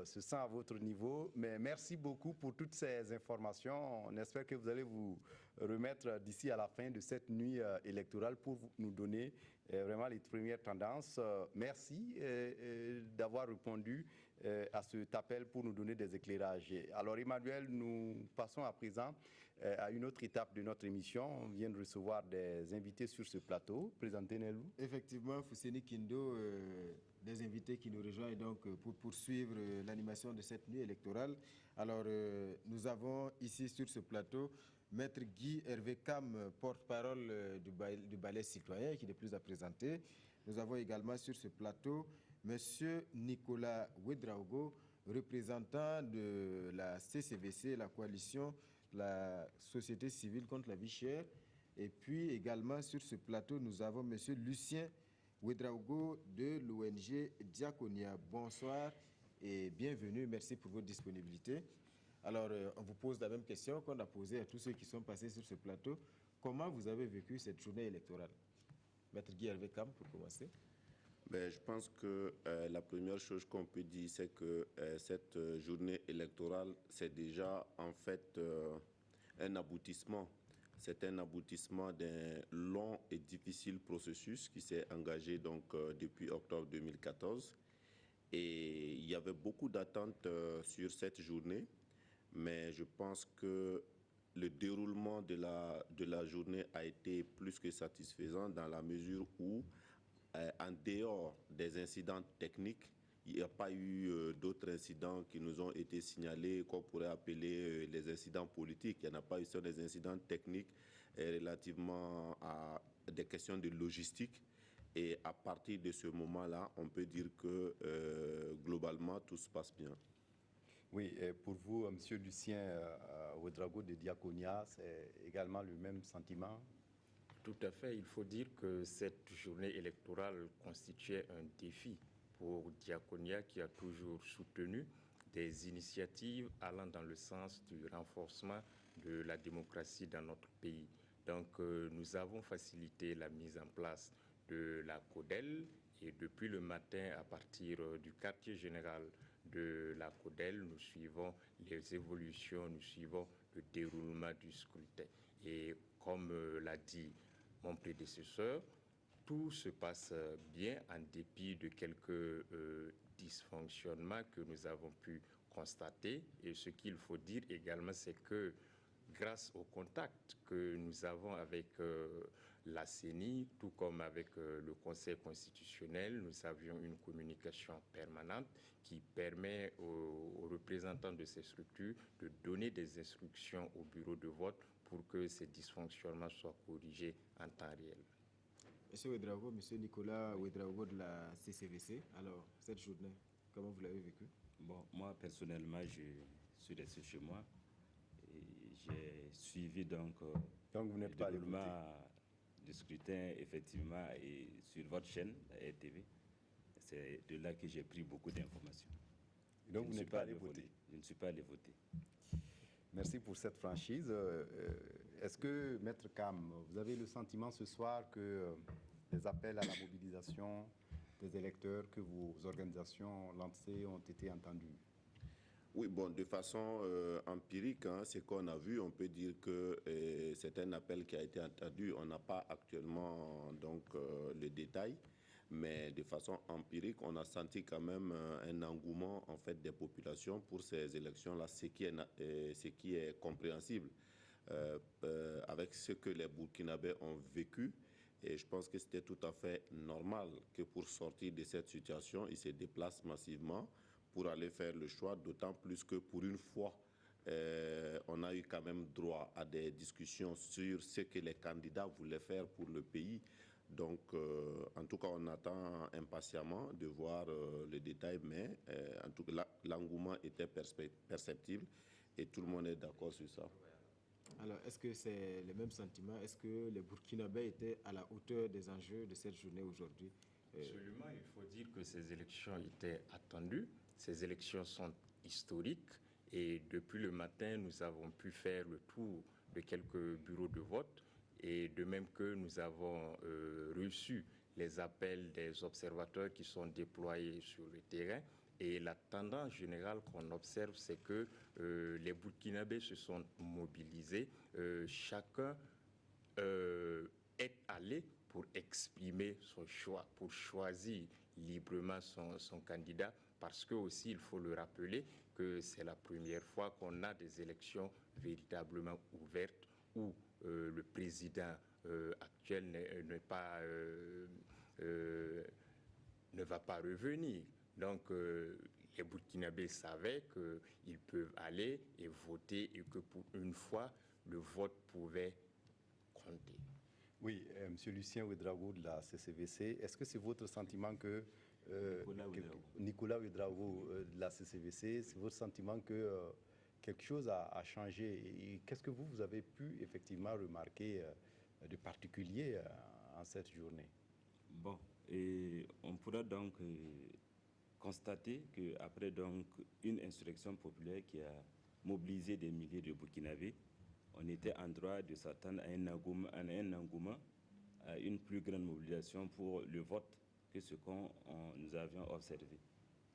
se sent à votre niveau. Mais merci beaucoup pour toutes ces informations. On espère que vous allez vous remettre d'ici à la fin de cette nuit électorale pour nous donner vraiment les premières tendances. Merci d'avoir répondu à cet appel pour nous donner des éclairages. Alors Emmanuel, nous passons à présent à une autre étape de notre émission. On vient de recevoir des invités sur ce plateau. Présentez-nous. Effectivement, Fousseni Kindo, des invités qui nous rejoignent donc pour poursuivre l'animation de cette nuit électorale. Alors, nous avons ici sur ce plateau Maître Guy Hervé Cam, porte-parole du Balai citoyen, qui n'est plus à présenter. Nous avons également sur ce plateau Monsieur Nicolas Ouedraogo, représentant de la CCVC, la coalition, la société civile contre la vie chère. Et puis également sur ce plateau, nous avons Monsieur Lucien Ouedraogo de l'ONG Diaconia. Bonsoir et bienvenue. Merci pour votre disponibilité. Alors, on vous pose la même question qu'on a posée à tous ceux qui sont passés sur ce plateau. Comment vous avez vécu cette journée électorale? Maître Guy Hervé Cam, pour commencer. Je pense que la première chose qu'on peut dire, c'est que cette journée électorale, c'est déjà en fait un aboutissement. C'est un aboutissement d'un long et difficile processus qui s'est engagé donc depuis octobre 2014. Et il y avait beaucoup d'attentes sur cette journée, mais je pense que le déroulement de la journée a été plus que satisfaisant dans la mesure où, en dehors des incidents techniques, il n'y a pas eu d'autres incidents qui nous ont été signalés qu'on pourrait appeler les incidents politiques. Il n'y en a pas eu sur des incidents techniques relativement à des questions de logistique. Et à partir de ce moment-là, on peut dire que globalement, tout se passe bien. Oui, et pour vous, M. Lucien Ouedraogo de Diaconia, c'est également le même sentiment? Tout à fait. Il faut dire que cette journée électorale constituait un défi pour Diaconia, qui a toujours soutenu des initiatives allant dans le sens du renforcement de la démocratie dans notre pays. Donc, nous avons facilité la mise en place de la CODEL et depuis le matin, à partir du quartier général de la CODEL, nous suivons les évolutions, nous suivons le déroulement du scrutin. Et comme l'a dit mon prédécesseur, tout se passe bien en dépit de quelques dysfonctionnements que nous avons pu constater. Et ce qu'il faut dire également, c'est que grâce au contact que nous avons avec la CENI, tout comme avec le Conseil constitutionnel, nous avions une communication permanente qui permet aux représentants de ces structures de donner des instructions au bureau de vote pour que ces dysfonctionnements soient corrigés en temps réel. Monsieur Ouedraogo, Monsieur Nicolas Ouedraogo de la CCVC, alors cette journée, comment vous l'avez vécue? Bon, moi personnellement, je suis resté chez moi et j'ai suivi donc vous n'êtes pas allé voter du scrutin effectivement et sur votre chaîne, la RTV. C'est de là que j'ai pris beaucoup d'informations. Donc vous n'êtes pas allé voter? Je ne suis pas allé voter. Merci pour cette franchise. Est-ce que, Maître Cam, vous avez le sentiment ce soir que les appels à la mobilisation des électeurs que vos organisations lancées ont été entendus? Oui, bon, de façon empirique, hein, ce qu'on a vu, on peut dire que c'est un appel qui a été entendu. On n'a pas actuellement donc le détail, mais de façon empirique, on a senti quand même un engouement en fait des populations pour ces élections-là, ce qui est compréhensible avec ce que les Burkinabés ont vécu. Et je pense que c'était tout à fait normal que pour sortir de cette situation, ils se déplacent massivement pour aller faire le choix, d'autant plus que pour une fois, on a eu quand même droit à des discussions sur ce que les candidats voulaient faire pour le pays. Donc, en tout cas, on attend impatiemment de voir le détail, mais en tout cas, l'engouement était perceptible et tout le monde est d'accord sur ça. Alors, est-ce que c'est le même sentiment? Est-ce que les Burkinabés étaient à la hauteur des enjeux de cette journée aujourd'hui? Absolument, il faut dire que ces élections étaient attendues. Ces élections sont historiques et depuis le matin, nous avons pu faire le tour de quelques bureaux de vote et de même que nous avons reçu les appels des observateurs qui sont déployés sur le terrain Et la tendance générale qu'on observe, c'est que les Burkinabés se sont mobilisés. Chacun est allé pour exprimer son choix, pour choisir librement son candidat, parce que aussi, il faut le rappeler, que c'est la première fois qu'on a des élections véritablement ouvertes où le président actuel ne va pas revenir. Donc, les Burkinabés savaient qu'ils peuvent aller et voter et que pour une fois, le vote pouvait compter. Oui, M. Lucien Ouedraogo de la CCVC, est-ce que c'est votre sentiment que Nicolas Ouedraogo de la CCVC, c'est votre sentiment que quelque chose a changé? Et qu'est-ce que vous avez pu effectivement remarquer de particulier en cette journée? Bon, et on pourra donc constater qu'après donc une insurrection populaire qui a mobilisé des milliers de Burkinabés, on était en droit de s'attendre à un engouement, à une plus grande mobilisation pour le vote que ce que nous avions observé.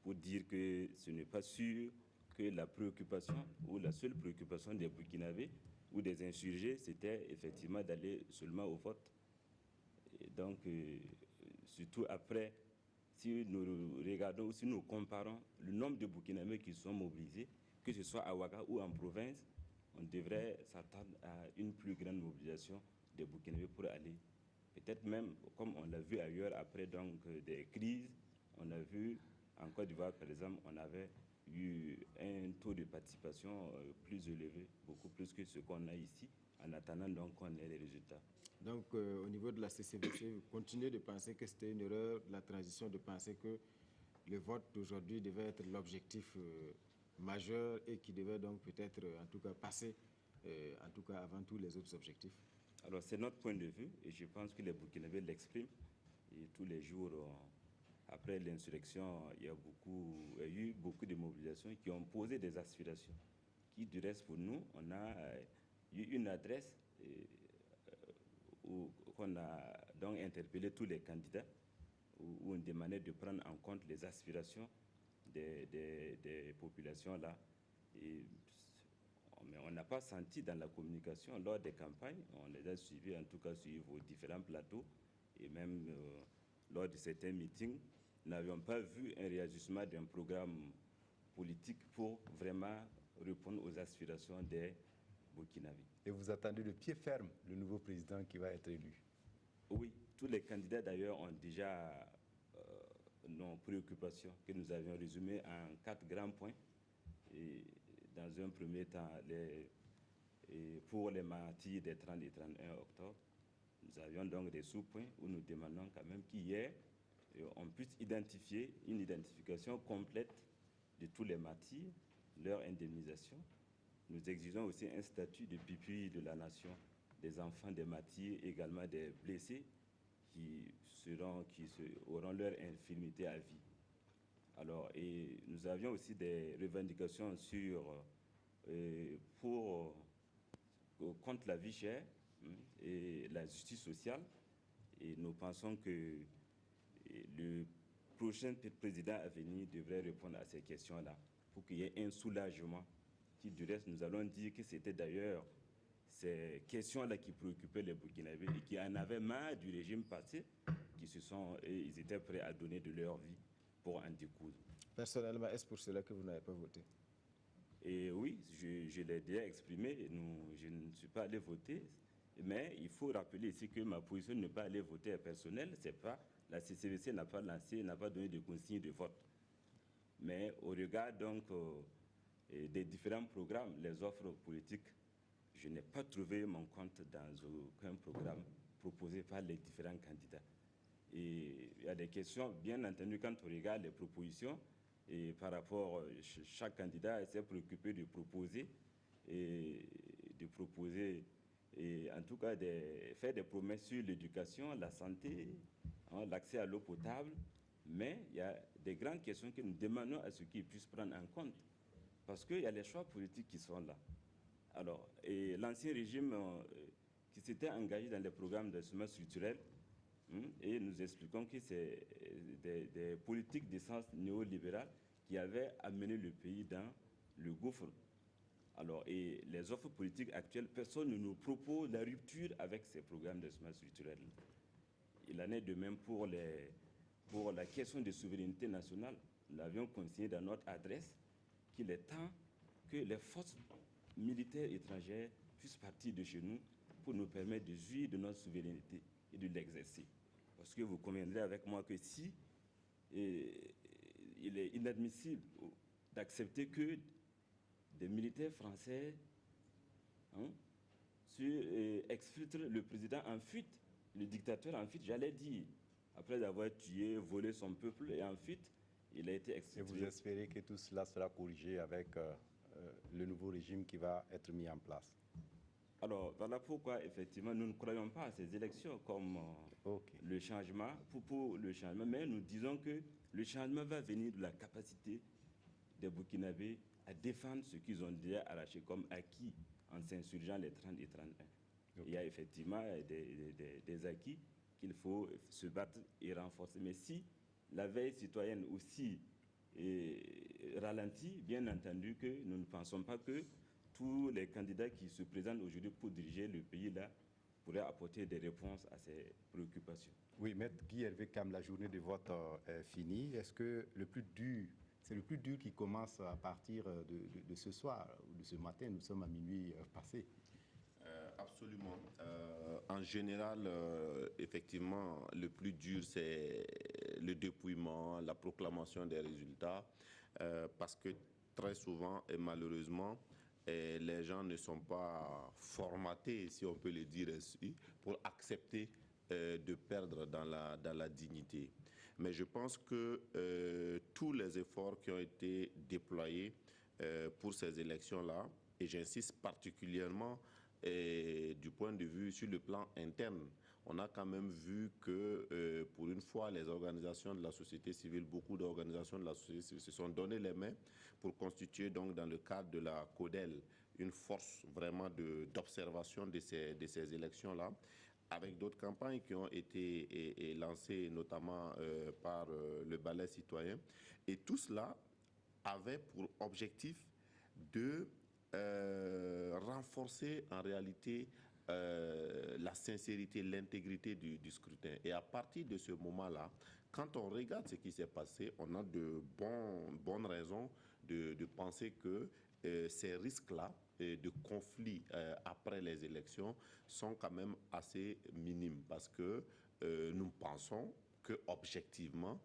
Pour dire que ce n'est pas sûr que la préoccupation ou la seule préoccupation des Burkinabés ou des insurgés, c'était effectivement d'aller seulement au vote. Et donc, surtout après, si nous regardons ou si nous comparons le nombre de Burkinabés qui sont mobilisés, que ce soit à Ouaga ou en province, on devrait s'attendre à une plus grande mobilisation des Burkinabés pour aller. Peut-être même, comme on l'a vu ailleurs, après donc, des crises, on a vu en Côte d'Ivoire, par exemple, on avait eu un taux de participation plus élevé, beaucoup plus que ce qu'on a ici, en attendant donc qu'on ait les résultats. Donc, au niveau de la CCVC, vous continuez de penser que c'était une erreur de la transition, de penser que le vote d'aujourd'hui devait être l'objectif majeur et qui devait donc peut-être, en tout cas, passer, en tout cas, avant tous les autres objectifs? Alors, c'est notre point de vue et je pense que les Burkinabés l'expriment. Et tous les jours, après l'insurrection, il y a eu beaucoup de mobilisations qui ont posé des aspirations. Qui, du reste, pour nous, on a eu une adresse où on a donc interpellé tous les candidats, où on demandait de prendre en compte les aspirations des populations-là. Mais on n'a pas senti dans la communication lors des campagnes, on les a suivis en tout cas sur vos différents plateaux et même lors de certains meetings, nous n'avions pas vu un réajustement d'un programme politique pour vraiment répondre aux aspirations des Burkinabés. Et vous attendez de pied ferme le nouveau président qui va être élu? Oui, tous les candidats d'ailleurs ont déjà nos préoccupations que nous avions résumées en 4 grands points. Et dans un premier temps, pour les martyrs des 30 et 31 octobre, nous avions donc des sous-points où nous demandons quand même qu'hier, on puisse identifier une identification complète de tous les martyrs, leur indemnisation. Nous exigeons aussi un statut de pupille de la nation, des enfants des martyrs, également des blessés qui auront leur infirmité à vie. Alors, et nous avions aussi des revendications contre la vie chère et la justice sociale. Et nous pensons que le prochain président à venir devrait répondre à ces questions-là pour qu'il y ait un soulagement. Qui, du reste, nous allons dire que c'était d'ailleurs ces questions-là qui préoccupaient les Burkinabés et qui en avaient marre du régime passé, ils étaient prêts à donner de leur vie pour en découdre. Personnellement, est-ce pour cela que vous n'avez pas voté? Et oui, je l'ai déjà exprimé, je ne suis pas allé voter, mais il faut rappeler ici que ma position de ne pas aller voter est personnelle, c'est pas, la CCVC n'a pas donné de consigne de vote. Mais au regard donc des différents programmes, les offres politiques, je n'ai pas trouvé mon compte dans aucun programme proposé par les différents candidats. Et il y a des questions, bien entendu, quand on regarde les propositions, et par rapport, chaque candidat s'est préoccupé de proposer, et en tout cas, faire des promesses sur l'éducation, la santé, l'accès à l'eau potable. Mais il y a des grandes questions que nous demandons à ceux qui puissent prendre en compte. Parce qu'il y a les choix politiques qui sont là. Alors, et l'ancien régime qui s'était engagé dans les programmes d'ajustement structurel, et nous expliquons que c'est des politiques d'essence néolibérale qui avait amené le pays dans le gouffre. Alors, et les offres politiques actuelles, personne ne nous propose la rupture avec ces programmes d'ajustement structurel. Il en est de même pour la question de souveraineté nationale. Nous l'avions consigné dans notre adresse qu'il est temps que les forces militaires étrangères puissent partir de chez nous pour nous permettre de jouir de notre souveraineté et de l'exercer. Parce que vous conviendrez avec moi que si il est inadmissible d'accepter que des militaires français exfiltrent le président en fuite, le dictateur en fuite, j'allais dire, après avoir tué, volé son peuple et en fuite, il a été exfiltré. Et vous espérez que tout cela sera corrigé avec le nouveau régime qui va être mis en place? Alors, voilà pourquoi, effectivement, nous ne croyons pas à ces élections comme le changement, pour le changement, mais nous disons que le changement va venir de la capacité des Burkinabés à défendre ce qu'ils ont déjà arraché comme acquis en s'insurgeant les 30 et 31. Il y a effectivement des acquis qu'il faut se battre et renforcer. Mais si la veille citoyenne aussi ralentit, bien entendu que nous ne pensons pas que tous les candidats qui se présentent aujourd'hui pour diriger le pays là pourraient apporter des réponses à ces préoccupations. Oui, Maître Guy Hervé Cam, la journée de vote est finie. Est-ce que c'est le plus dur qui commence à partir de ce soir ou de ce matin? Nous sommes à minuit passé. Absolument. En général, effectivement, le plus dur, c'est le dépouillement, la proclamation des résultats, parce que très souvent et malheureusement, les gens ne sont pas formatés, si on peut le dire ainsi, pour accepter de perdre dans la dignité. Mais je pense que tous les efforts qui ont été déployés pour ces élections-là, et j'insiste particulièrement du point de vue sur le plan interne, on a quand même vu que pour une fois, les organisations de la société civile, beaucoup d'organisations de la société civile se sont donné les mains pour constituer donc dans le cadre de la CODEL une force vraiment d'observation de ces élections-là, avec d'autres campagnes qui ont été lancées notamment par le Balai citoyen. Et tout cela avait pour objectif de renforcer en réalité la sincérité, l'intégrité du scrutin. Et à partir de ce moment-là, quand on regarde ce qui s'est passé, on a de bonnes raisons de penser que ces risques-là de conflit après les élections sont quand même assez minimes, parce que nous pensons que objectivement,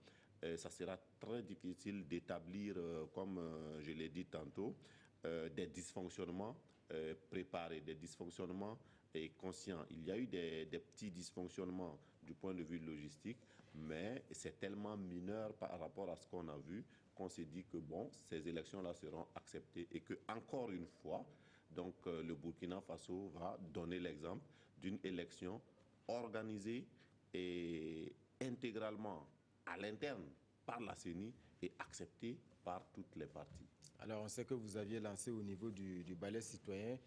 ça sera très difficile d'établir, comme je l'ai dit tantôt, des dysfonctionnements préparés, des dysfonctionnements conscients. Il y a eu des petits dysfonctionnements du point de vue logistique, mais c'est tellement mineur par rapport à ce qu'on a vu qu'on s'est dit que bon, ces élections-là seront acceptées et que, encore une fois, donc le Burkina Faso va donner l'exemple d'une élection organisée et intégralement à l'interne par la CENI et acceptée par toutes les parties. Alors, on sait que vous aviez lancé au niveau du Balai citoyen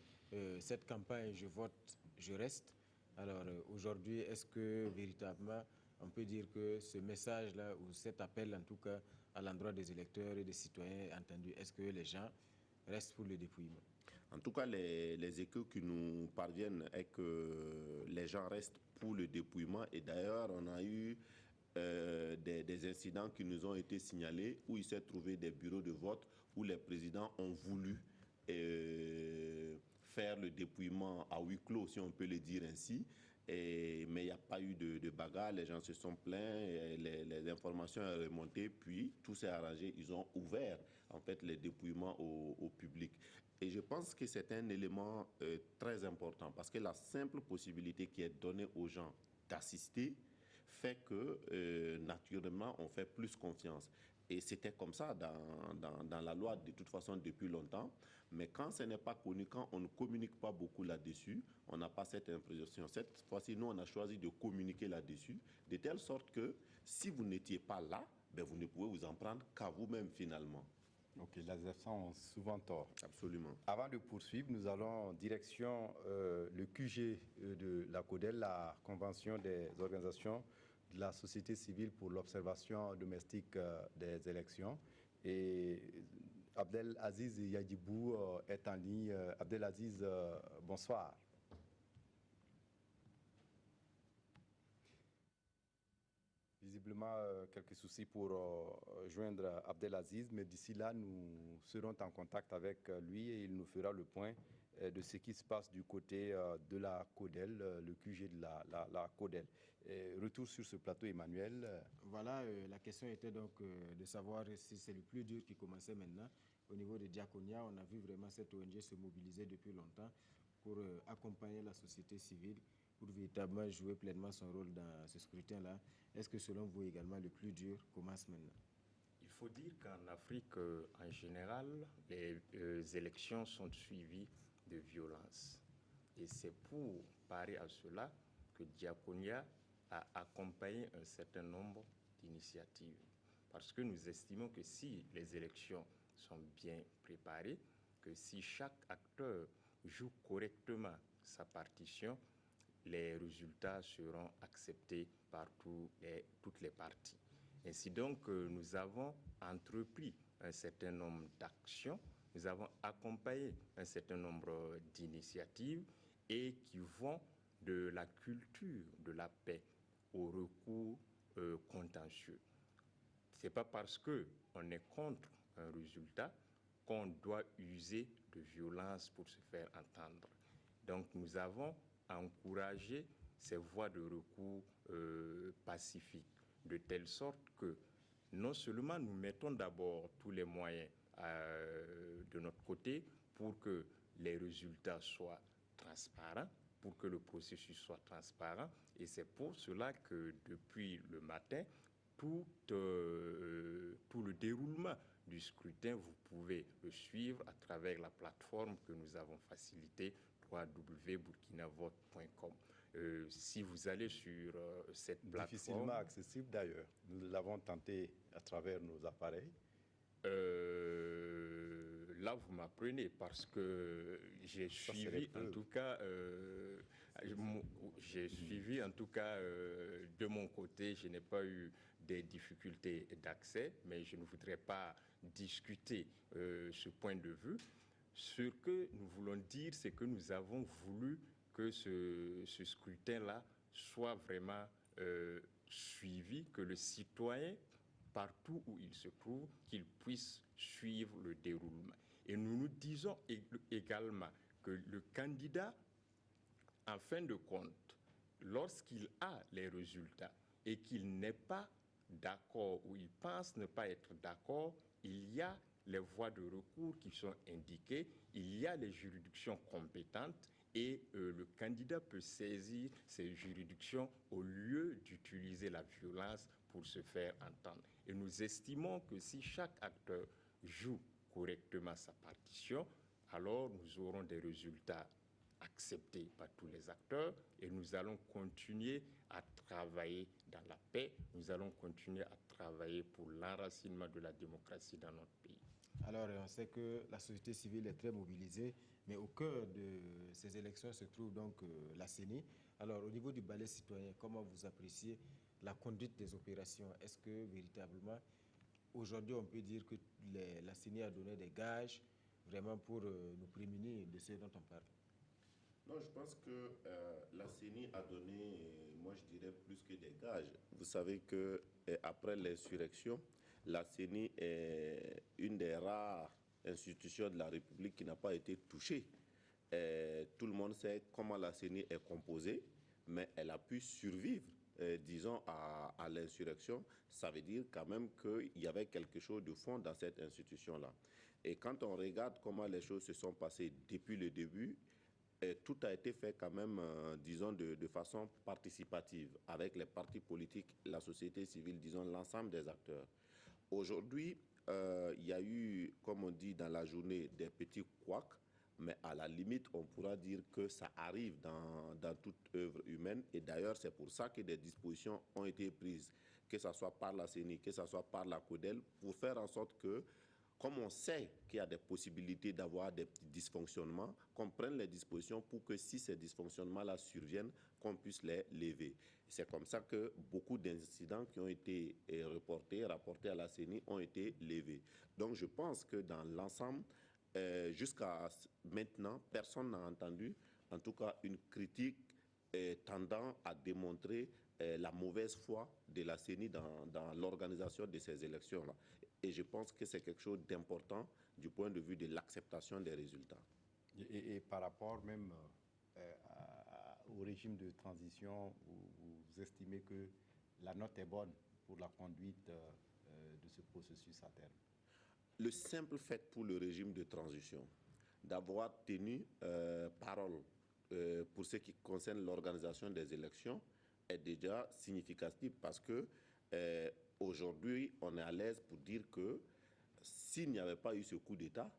cette campagne « Je vote, je reste ». Alors, aujourd'hui, est-ce que véritablement, on peut dire que ce message-là, ou cet appel en tout cas, à l'endroit des électeurs et des citoyens est entendu? Est-ce que les gens restent pour le dépouillement? En tout cas, les échos qui nous parviennent est que les gens restent pour le dépouillement. Et d'ailleurs, on a eu des incidents qui nous ont été signalés où il s'est trouvé des bureaux de vote où les présidents ont voulu faire le dépouillement à huis clos, si on peut le dire ainsi. Mais il n'y a pas eu de bagarre, les gens se sont plaints, les informations ont remonté, puis tout s'est arrangé. Ils ont ouvert en fait les dépouillements au public. Et je pense que c'est un élément très important, parce que la simple possibilité qui est donnée aux gens d'assister fait que naturellement on fait plus confiance. Et c'était comme ça dans la loi de toute façon depuis longtemps. Mais quand ce n'est pas connu, quand on ne communique pas beaucoup là-dessus, on n'a pas cette impression. Cette fois-ci, nous, on a choisi de communiquer là-dessus, de telle sorte que si vous n'étiez pas là, ben, vous ne pouvez vous en prendre qu'à vous-même finalement. Ok, les absents ont souvent tort. Absolument. Avant de poursuivre, nous allons direction le QG de la CODEL, la Convention des organisations de la société civile pour l'observation domestique des élections. Et Abdelaziz Yadibou est en ligne. Abdelaziz, bonsoir. Visiblement, quelques soucis pour joindre Abdelaziz, mais d'ici là, nous serons en contact avec lui et il nous fera le point de ce qui se passe du côté de la CODEL, le QG de la CODEL. Retour sur ce plateau, Emmanuel. Voilà, la question était donc de savoir si c'est le plus dur qui commençait maintenant. Au niveau de Diaconia, on a vu vraiment cette ONG se mobiliser depuis longtemps pour accompagner la société civile, pour véritablement jouer pleinement son rôle dans ce scrutin-là. Est-ce que selon vous également, le plus dur commence maintenant? Il faut dire qu'en Afrique, en général, les élections sont suivies de violence. Et c'est pour parer à cela que Diaconia a accompagné un certain nombre d'initiatives. Parce que nous estimons que si les élections sont bien préparées, que si chaque acteur joue correctement sa partition, les résultats seront acceptés par toutes les parties. Ainsi donc, nous avons entrepris un certain nombre d'actions, nous avons accompagné un certain nombre d'initiatives et qui vont de la culture de la paix au recours contentieux. Ce n'est pas parce qu'on est contre un résultat qu'on doit user de violence pour se faire entendre. Donc nous avons encouragé ces voies de recours pacifiques, de telle sorte que non seulement nous mettons d'abord tous les moyens de notre côté pour que les résultats soient transparents, pour que le processus soit transparent, et c'est pour cela que depuis le matin, tout le déroulement du scrutin, vous pouvez le suivre à travers la plateforme que nous avons facilitée, www.burkinavote.com. Si vous allez sur cette plateforme... Difficilement accessible d'ailleurs. Nous l'avons tenté à travers nos appareils. Là, vous m'apprenez parce que j'ai suivi en tout cas... j'ai suivi en tout cas de mon côté, je n'ai pas eu des difficultés d'accès, mais je ne voudrais pas discuter ce point de vue. Ce que nous voulons dire, c'est que nous avons voulu que ce scrutin-là soit vraiment suivi, que le citoyen, partout où il se trouve, qu'il puisse suivre le déroulement. Et nous nous disons également que le candidat, en fin de compte, lorsqu'il a les résultats et qu'il n'est pas d'accord ou il pense ne pas être d'accord, il y a les voies de recours qui sont indiquées, il y a les juridictions compétentes et le candidat peut saisir ces juridictions au lieu d'utiliser la violence pour se faire entendre. Et nous estimons que si chaque acteur joue correctement sa partition, alors nous aurons des résultats acceptés par tous les acteurs et nous allons continuer à travailler dans la paix, nous allons continuer à travailler pour l'enracinement de la démocratie dans notre pays. Alors, on sait que la société civile est très mobilisée, mais au cœur de ces élections se trouve donc la CENI. Alors, au niveau du balai citoyen, comment vous appréciez la conduite des opérations? Est-ce que véritablement, aujourd'hui, on peut dire que la CENI a donné des gages vraiment pour nous prémunir de ce dont on parle? Non, je pense que la CENI a donné, moi je dirais, plus que des gages. Vous savez qu'après l'insurrection, la CENI est une des rares institutions de la République qui n'a pas été touchée. Tout le monde sait comment la CENI est composée, mais elle a pu survivre, disons, à l'insurrection. Ça veut dire quand même qu'il y avait quelque chose de fond dans cette institution-là. Et quand on regarde comment les choses se sont passées depuis le début, tout a été fait quand même, disons, de façon participative, avec les partis politiques, la société civile, disons, l'ensemble des acteurs. Aujourd'hui, il y a eu, comme on dit dans la journée, des petits couacs, mais à la limite, on pourra dire que ça arrive dans toute œuvre humaine. Et d'ailleurs, c'est pour ça que des dispositions ont été prises, que ce soit par la CENI, que ce soit par la CODEL, pour faire en sorte que, comme on sait qu'il y a des possibilités d'avoir des petits dysfonctionnements, qu'on prenne les dispositions pour que si ces dysfonctionnements-là surviennent, qu'on puisse les lever. C'est comme ça que beaucoup d'incidents qui ont été rapportés à la CENI ont été levés. Donc je pense que dans l'ensemble, jusqu'à maintenant, personne n'a entendu, en tout cas, une critique tendant à démontrer la mauvaise foi de la CENI dans l'organisation de ces élections-là. Et je pense que c'est quelque chose d'important du point de vue de l'acceptation des résultats. Et par rapport même au régime de transition, vous estimez que la note est bonne pour la conduite de ce processus à terme? Le simple fait pour le régime de transition d'avoir tenu parole pour ce qui concerne l'organisation des élections est déjà significatif parce que aujourd'hui, on est à l'aise pour dire que s'il n'y avait pas eu ce coup d'État,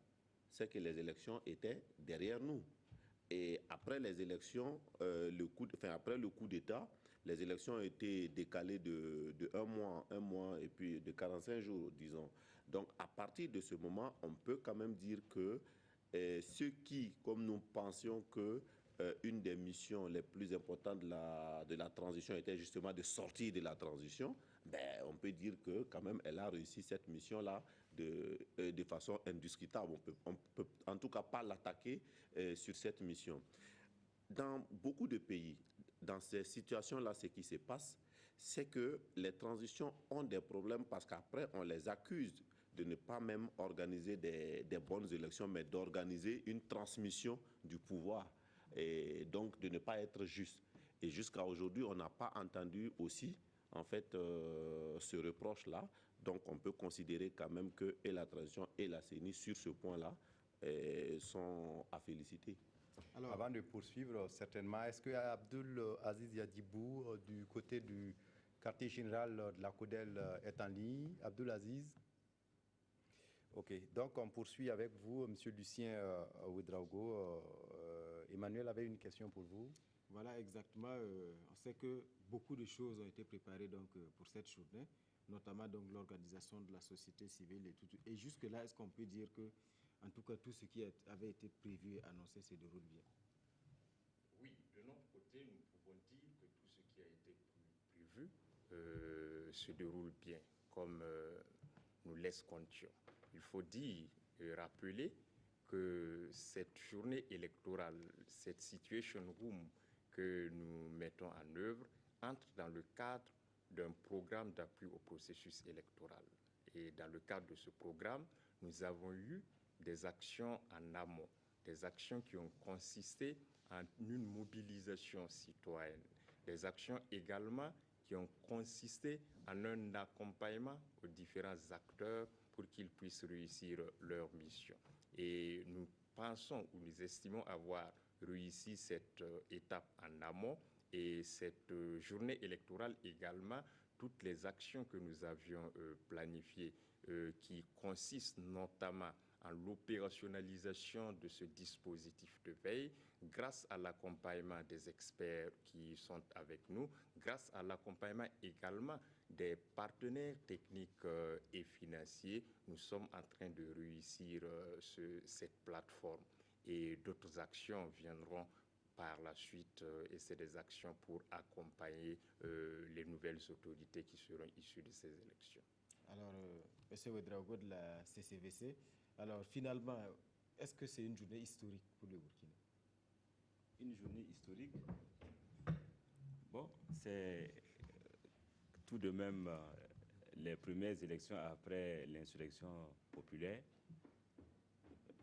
c'est que les élections étaient derrière nous. Et après les élections, après le coup d'État, les élections ont été décalées de un mois et puis de 45 jours, disons. Donc, à partir de ce moment, on peut quand même dire que ceux qui, comme nous pensions que une des missions les plus importantes de la transition était justement de sortir de la transition, ben, on peut dire que quand même elle a réussi cette mission-là de façon indiscutable. On peut en tout cas pas l'attaquer sur cette mission. Dans beaucoup de pays, dans ces situations-là, ce qui se passe, c'est que les transitions ont des problèmes parce qu'après, on les accuse de ne pas même organiser des bonnes élections, mais d'organiser une transmission du pouvoir et donc de ne pas être juste. Et jusqu'à aujourd'hui, on n'a pas entendu aussi, en fait, ce reproche-là. Donc, on peut considérer quand même que et la transition et la CENI, sur ce point-là, sont à féliciter. Alors, avant de poursuivre, certainement, est-ce que Abdul Aziz Yadibou, du côté du quartier général de la CODEL, est en ligne? Abdul Aziz? Ok, donc on poursuit avec vous, M. Lucien Ouedraogo. Emmanuel avait une question pour vous. Voilà, exactement. On sait que beaucoup de choses ont été préparées donc, pour cette journée, notamment donc l'organisation de la société civile et tout. Et jusque-là, est-ce qu'on peut dire que, en tout cas, tout ce qui avait été prévu et annoncé se déroule bien? Oui, de notre côté, nous pouvons dire que tout ce qui a été prévu se déroule bien, comme nous l'escomptions. Il faut dire et rappeler que cette journée électorale, cette situation room que nous mettons en œuvre, entre dans le cadre d'un programme d'appui au processus électoral. Et dans le cadre de ce programme, nous avons eu des actions en amont, des actions qui ont consisté en une mobilisation citoyenne, des actions également qui ont consisté en un accompagnement aux différents acteurs pour qu'ils puissent réussir leur mission. Et nous pensons ou nous estimons avoir réussi cette étape en amont et cette journée électorale également, toutes les actions que nous avions planifiées qui consistent notamment en l'opérationnalisation de ce dispositif de veille, grâce à l'accompagnement des experts qui sont avec nous, grâce à l'accompagnement également des partenaires techniques et financiers, nous sommes en train de réussir cette plateforme. Et d'autres actions viendront par la suite, et c'est des actions pour accompagner les nouvelles autorités qui seront issues de ces élections. Alors, M. Ouedraogo de la CCVC, alors finalement, est-ce que c'est une journée historique pour le Burkina? Une journée historique? Bon, c'est tout de même les premières élections après l'insurrection populaire.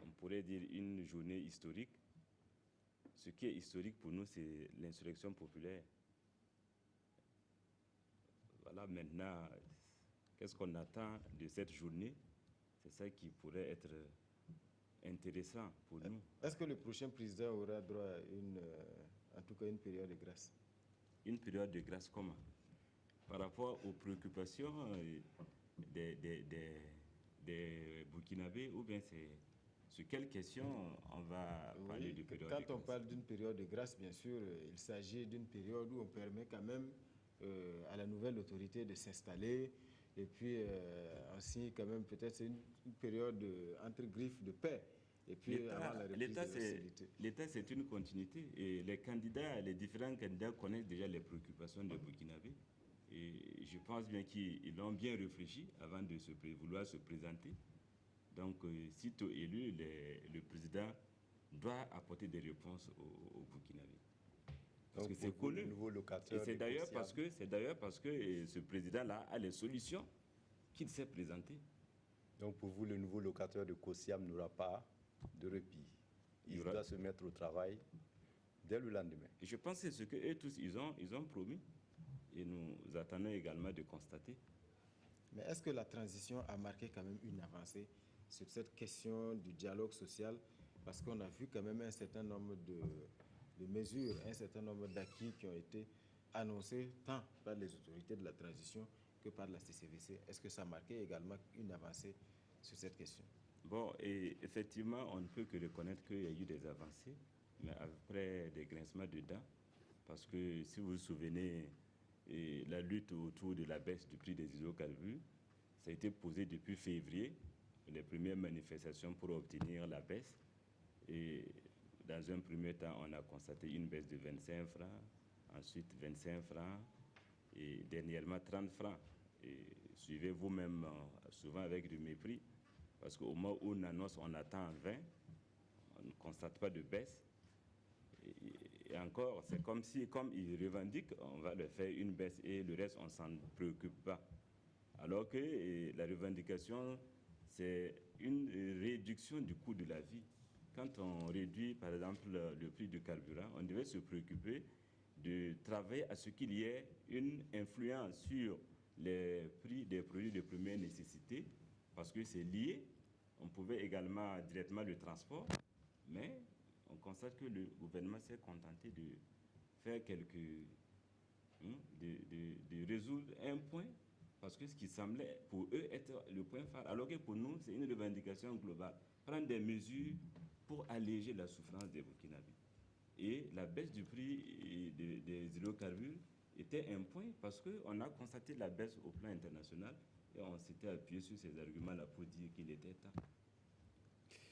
On pourrait dire une journée historique. Ce qui est historique pour nous, c'est l'insurrection populaire. Voilà, maintenant, qu'est-ce qu'on attend de cette journée? C'est ça qui pourrait être intéressant pour nous. Est-ce que le prochain président aura droit à en tout cas une période de grâce? Une période de grâce comment? Par rapport aux préoccupations des Burkinabés, ou bien c'est sur quelle question on va parler de période de grâce? Quand on parle d'une période de grâce, bien sûr, il s'agit d'une période où on permet quand même à la nouvelle autorité de s'installer, Et puis, ainsi, quand même, peut-être c'est une période entre griffes de paix. Et puis, avant la reprise des hostilités. L'État, c'est une continuité. Et les différents candidats connaissent déjà les préoccupations des Burkinabés. Et je pense bien qu'ils l'ont bien réfléchi avant de vouloir se présenter. Donc, sitôt élu, le président doit apporter des réponses aux Burkinabés. Parce que c'est connu. Et c'est d'ailleurs parce que ce président-là a les solutions qu'il s'est présenté. Donc pour vous, le nouveau locataire de Kosiam n'aura pas de répit. Il doit se mettre au travail dès le lendemain. Et je pense que c'est ce qu'eux tous, ils ont promis. Et nous attendons également de constater. Mais est-ce que la transition a marqué quand même une avancée sur cette question du dialogue social? Parce qu'on a vu quand même un certain nombre de mesures, un certain nombre d'acquis qui ont été annoncés tant par les autorités de la transition que par la CCVC. Est-ce que ça a marqué également une avancée sur cette question? Bon, et effectivement, on ne peut que reconnaître qu'il y a eu des avancées, mais après des grincements de dents, parce que si vous vous souvenez, la lutte autour de la baisse du prix des hydrocarbures, ça a été posé depuis février, les premières manifestations pour obtenir la baisse. Et dans un premier temps, on a constaté une baisse de 25 francs, ensuite 25 francs, et dernièrement 30 francs. Et suivez vous-même souvent avec du mépris, parce qu'au moment où on annonce on attend 20, on ne constate pas de baisse. Et encore, c'est comme ils revendiquent, on va leur faire une baisse et le reste, on ne s'en préoccupe pas. Alors que la revendication, c'est une réduction du coût de la vie. Quand on réduit, par exemple, le prix du carburant, on devait se préoccuper de travailler à ce qu'il y ait une influence sur les prix des produits de première nécessité, parce que c'est lié. On pouvait également directement le transport, mais on constate que le gouvernement s'est contenté de faire de résoudre un point, parce que ce qui semblait pour eux être le point phare, alors que pour nous, c'est une revendication globale. Prendre des mesures pour alléger la souffrance des Burkinabés. Et la baisse du prix des hydrocarbures était un point, parce qu'on a constaté la baisse au plan international et on s'était appuyé sur ces arguments-là pour dire qu'il était temps.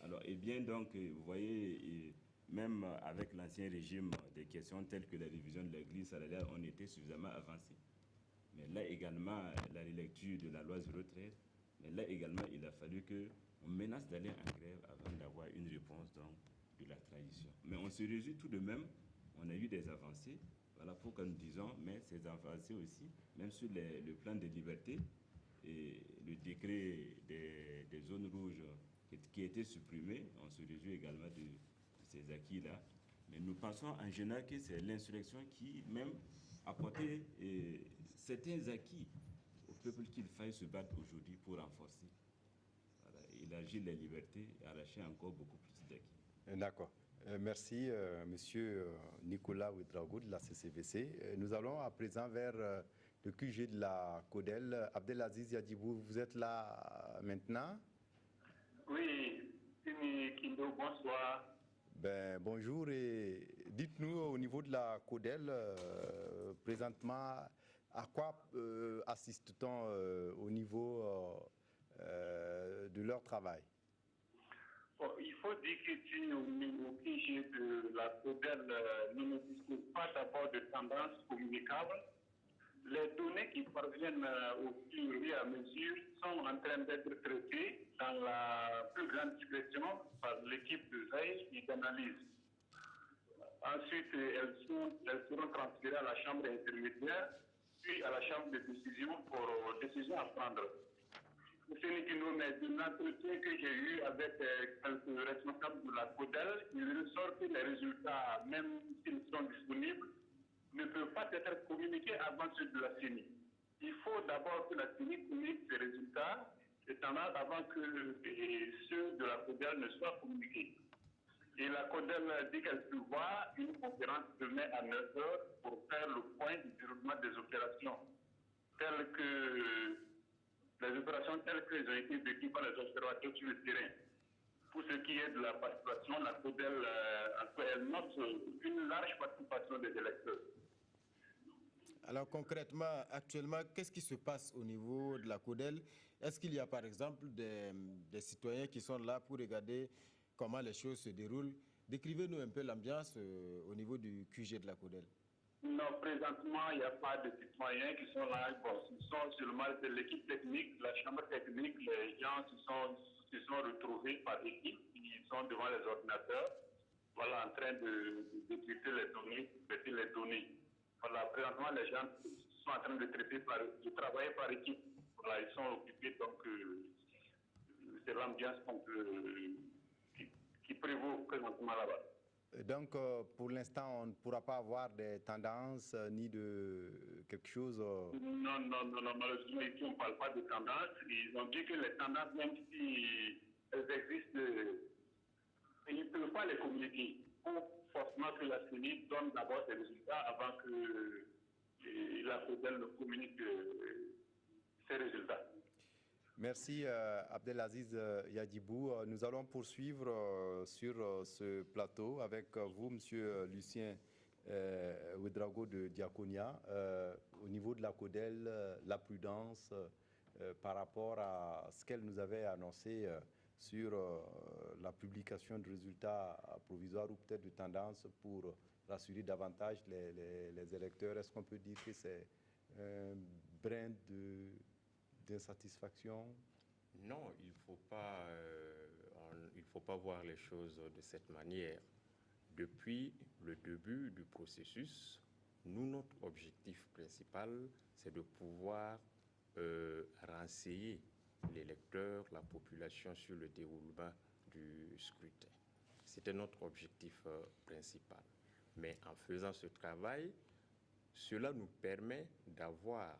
Alors, et bien donc, vous voyez, même avec l'ancien régime, des questions telles que la révision de la grille salariale ont été suffisamment avancées. Mais là également, la relecture de la loi 013, mais là également, il a fallu qu'on menace d'aller en grève avant d'avoir une réponse donc, de la transition. Mais on se réjouit tout de même, on a eu des avancées, voilà pourquoi nous disons, mais ces avancées aussi, même sur le plan des libertés, et le décret des zones rouges qui a été supprimé, on se réjouit également de ces acquis-là. Mais nous pensons en général que c'est l'insurrection qui même a apporté certains acquis au peuple qu'il faille se battre aujourd'hui pour renforcer. Voilà, élargir les libertés et arracher encore beaucoup plus d'acquis. D'accord. Merci, Monsieur Nicolas Ouedraogo de la CCVC. Nous allons à présent vers le QG de la CODEL. Abdelaziz Yadibou, vous êtes là maintenant? Oui, Tini Kindo, bonsoir. Bonjour et dites-nous au niveau de la CODEL, présentement, à quoi assiste-t-on au niveau de leur travail? Bon, il faut dire que au niveau QG de la CODEL, nous ne disposons pas d'abord de tendance communicable. Les données qui parviennent au fur et à mesure sont en train d'être traitées dans la plus grande discrétion par l'équipe de veille et d'analyse. Ensuite, elles seront transférées à la chambre intermédiaire, puis à la chambre de décision pour décision à prendre. M. Nikino, mais de l'entretien que j'ai eu avec quelques responsables de la CODEL, il ressort que les résultats, même s'ils sont disponibles, ne peuvent pas être communiqués avant ceux de la CENI. Il faut d'abord que la CENI communique ces résultats, avant que ceux de la CODEL ne soient communiqués. Et la CODEL dit qu'elle prévoit une conférence demain à 9h pour faire le point du déroulement des opérations, les opérations telles qu'elles ont été vécues par les observateurs sur le terrain. Pour ce qui est de la participation, la CODEL, elle note une large participation des électeurs. Alors concrètement, actuellement, qu'est-ce qui se passe au niveau de la CODEL? Est-ce qu'il y a par exemple des citoyens qui sont là pour regarder comment les choses se déroulent? Décrivez-nous un peu l'ambiance au niveau du QG de la CODEL. Non, présentement, il n'y a pas de citoyens qui sont là. Bon, ce sont seulement de l'équipe technique, la chambre technique. Les gens se sont retrouvés par équipe. Ils sont devant les ordinateurs, voilà, en train de traiter les données, de traiter les données. Voilà, présentement, les gens sont en train de travailler par équipe. Voilà, ils sont occupés, donc c'est l'ambiance qui prévaut présentement là-bas. Donc, pour l'instant, on ne pourra pas avoir des tendances ni de quelque chose. Non, malheureusement, ici, on ne parle pas de tendances. Ils ont dit que les tendances, même si elles existent, ils ne peuvent pas les communiquer. Il faut forcément que la CENI donne d'abord ses résultats avant que la CODEL ne communique ses résultats. Merci Abdelaziz Yadibou. Nous allons poursuivre sur ce plateau avec vous, Monsieur Lucien Ouedraogo de Diaconia. Au niveau de la CODEL, la prudence par rapport à ce qu'elle nous avait annoncé sur la publication de résultats provisoires ou peut-être de tendance pour rassurer davantage les électeurs. Est-ce qu'on peut dire que c'est un brin d'insatisfaction? Non, il faut pas voir les choses de cette manière. Depuis le début du processus, notre objectif principal, c'est de pouvoir renseigner les électeurs, la population sur le déroulement du scrutin. C'était notre objectif principal. Mais en faisant ce travail, cela nous permet d'avoir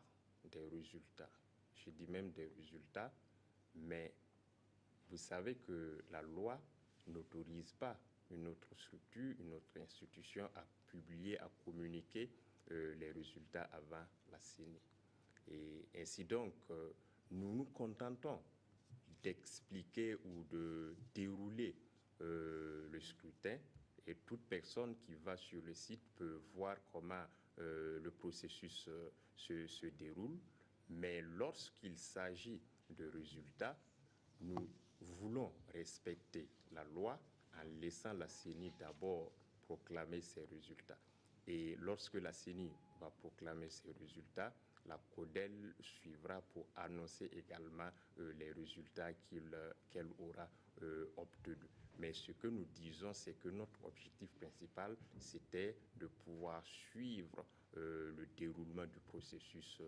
des résultats. Je dis même des résultats, mais vous savez que la loi n'autorise pas une autre structure, une autre institution à publier, à communiquer les résultats avant la CENI. Et ainsi donc, nous nous contentons d'expliquer ou de dérouler le scrutin, et toute personne qui va sur le site peut voir comment le processus se déroule. Mais lorsqu'il s'agit de résultats, nous voulons respecter la loi en laissant la CENI d'abord proclamer ses résultats. Et lorsque la CENI va proclamer ses résultats, la CODEL suivra pour annoncer également les résultats qu'elle aura obtenus. Mais ce que nous disons, c'est que notre objectif principal, c'était de pouvoir suivre le déroulement du processus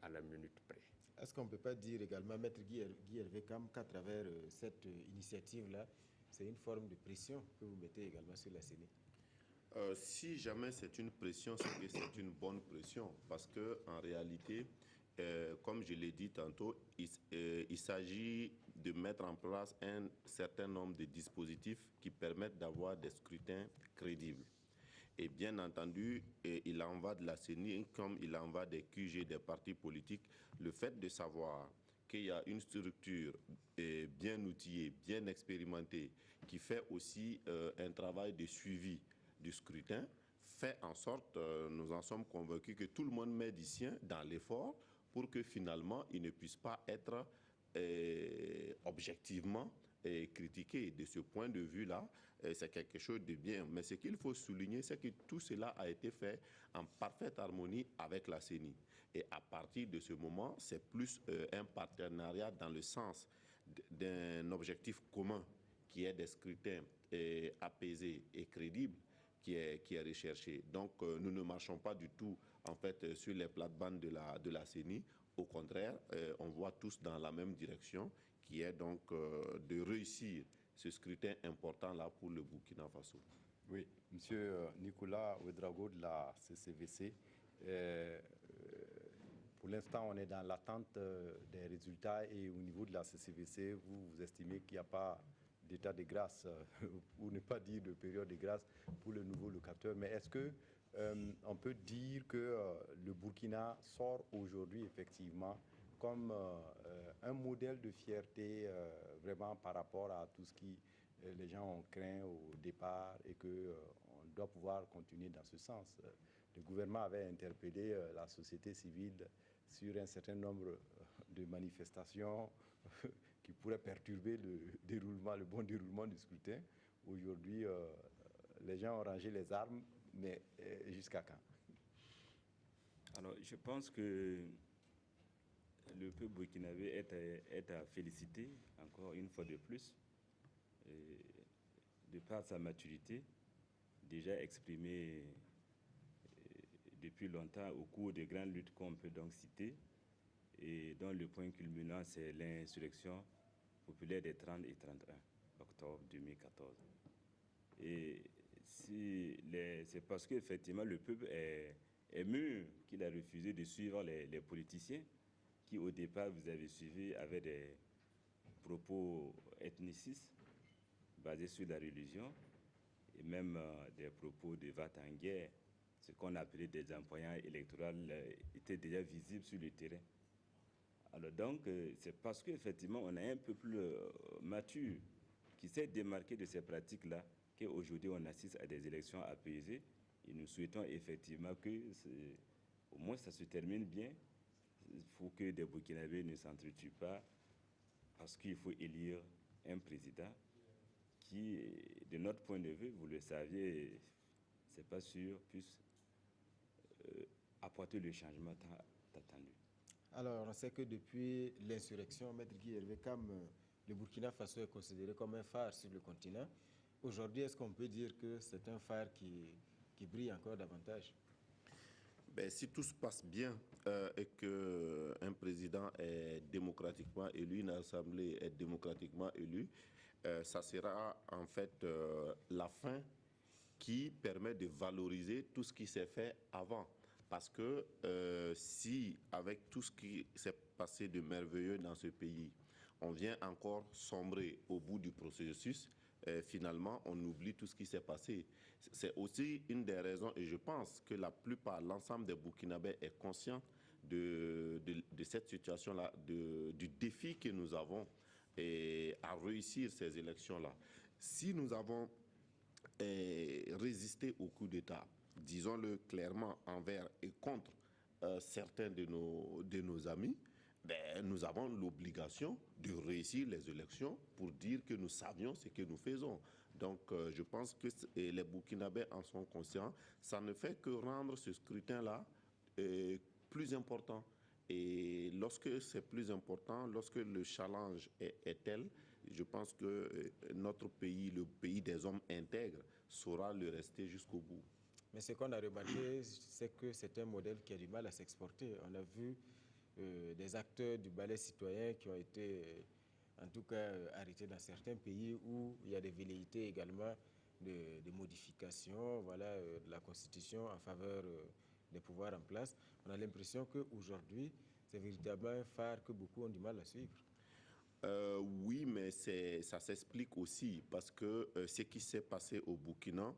à la minute près. Est-ce qu'on ne peut pas dire également, Maître Guy Hervé Kam, qu'à travers cette initiative-là, c'est une forme de pression que vous mettez également sur la CENI? Si jamais c'est une pression, c'est que c'est une bonne pression, parce qu'en réalité, comme je l'ai dit tantôt, il s'agit de mettre en place un certain nombre de dispositifs qui permettent d'avoir des scrutins crédibles. Et bien entendu, il en va de la CENI comme il en va des QG, des partis politiques. Le fait de savoir qu'il y a une structure bien outillée, bien expérimentée, qui fait aussi un travail de suivi du scrutin, fait en sorte, nous en sommes convaincus, que tout le monde met du sien dans l'effort pour que finalement, il ne puisse pas être objectivement critiqué. De ce point de vue-là, c'est quelque chose de bien. Mais ce qu'il faut souligner, c'est que tout cela a été fait en parfaite harmonie avec la CENI. Et à partir de ce moment, c'est plus un partenariat dans le sens d'un objectif commun qui est des scrutins apaisés et crédibles qui est recherché. Donc, nous ne marchons pas du tout, en fait, sur les plates-bandes de la CENI. Au contraire, on voit tous dans la même direction, qui est donc de réussir ce scrutin important-là pour le Burkina Faso. Oui, Monsieur Nicolas Ouedraogo de la CCVC. Pour l'instant, on est dans l'attente des résultats, et au niveau de la CCVC, vous estimez qu'il n'y a pas d'état de grâce, pour ne pas dire de période de grâce pour le nouveau locateur. Mais est-ce que on peut dire que le Burkina sort aujourd'hui effectivement comme un modèle de fierté vraiment par rapport à tout ce qui les gens ont craint au départ, et qu'on doit pouvoir continuer dans ce sens? le gouvernement avait interpellé la société civile sur un certain nombre de manifestations qui pourraient perturber le bon déroulement du scrutin. Aujourd'hui, les gens ont rangé les armes, mais jusqu'à quand? Alors, je pense que le peuple burkinabé est à féliciter, encore une fois de plus, de par sa maturité, déjà exprimée depuis longtemps au cours des grandes luttes qu'on peut donc citer, et dont le point culminant, c'est l'insurrection populaire des 30 et 31 octobre 2014. Et c'est parce qu'effectivement, le peuple est mûr qu'il a refusé de suivre les politiciens qui, au départ, vous avez suivi, avaient des propos ethnicistes basés sur la religion et même des propos de va en guerre, ce qu'on appelait des empoignades électorales, étaient déjà visibles sur le terrain. Alors donc, c'est parce qu'effectivement, on est un peu plus mature, qui s'est démarqué de ces pratiques-là, qu'aujourd'hui, on assiste à des élections apaisées. Et nous souhaitons effectivement que, au moins, ça se termine bien. Il faut que des Burkinabés ne s'entretuent pas, parce qu'il faut élire un président qui, de notre point de vue, vous le saviez, c'est pas sûr, puisse apporter le changement attendu. Alors, on sait que depuis l'insurrection, Maître Guy Hervé Kam, le Burkina Faso est considéré comme un phare sur le continent. Aujourd'hui, est-ce qu'on peut dire que c'est un phare qui brille encore davantage? Ben, si tout se passe bien et qu'un président est démocratiquement élu, une assemblée est démocratiquement élue, ça sera en fait la fin qui permet de valoriser tout ce qui s'est fait avant. Parce que si, avec tout ce qui s'est passé de merveilleux dans ce pays, on vient encore sombrer au bout du processus, finalement, on oublie tout ce qui s'est passé. C'est aussi une des raisons, et je pense que l'ensemble des Burkinabés est conscient de cette situation-là, du défi que nous avons à réussir ces élections-là. Si nous avons résisté au coup d'État, disons-le clairement, envers et contre certains de nos amis, ben, nous avons l'obligation de réussir les élections pour dire que nous savions ce que nous faisons. Donc, je pense que les Burkinabés en sont conscients. Ça ne fait que rendre ce scrutin-là plus important. Et lorsque c'est plus important, lorsque le challenge est tel, je pense que notre pays, le pays des hommes intègres, saura le rester jusqu'au bout. Mais ce qu'on a remarqué, c'est que c'est un modèle qui a du mal à s'exporter. On a vu des acteurs du ballet citoyen qui ont été, en tout cas, arrêtés dans certains pays où il y a des velléités également de modification, voilà, de la Constitution en faveur des pouvoirs en place. On a l'impression qu'aujourd'hui, c'est véritablement un phare que beaucoup ont du mal à suivre. Oui, mais ça s'explique aussi parce que ce qui s'est passé au Burkina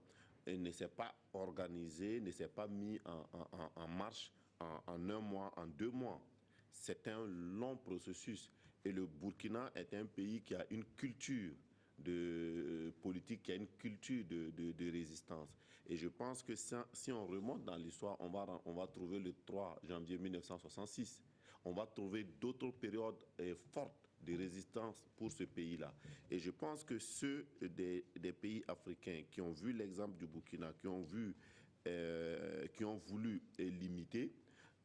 ne s'est pas organisé, ne s'est pas mis en marche en un mois, en 2 mois. C'est un long processus. Et le Burkina est un pays qui a une culture de politique, qui a une culture de résistance. Et je pense que si on remonte dans l'histoire, on va trouver le 3 janvier 1966. On va trouver d'autres périodes fortes de résistance pour ce pays-là. Et je pense que ceux des pays africains qui ont vu l'exemple du Burkina, qui ont voulu limiter,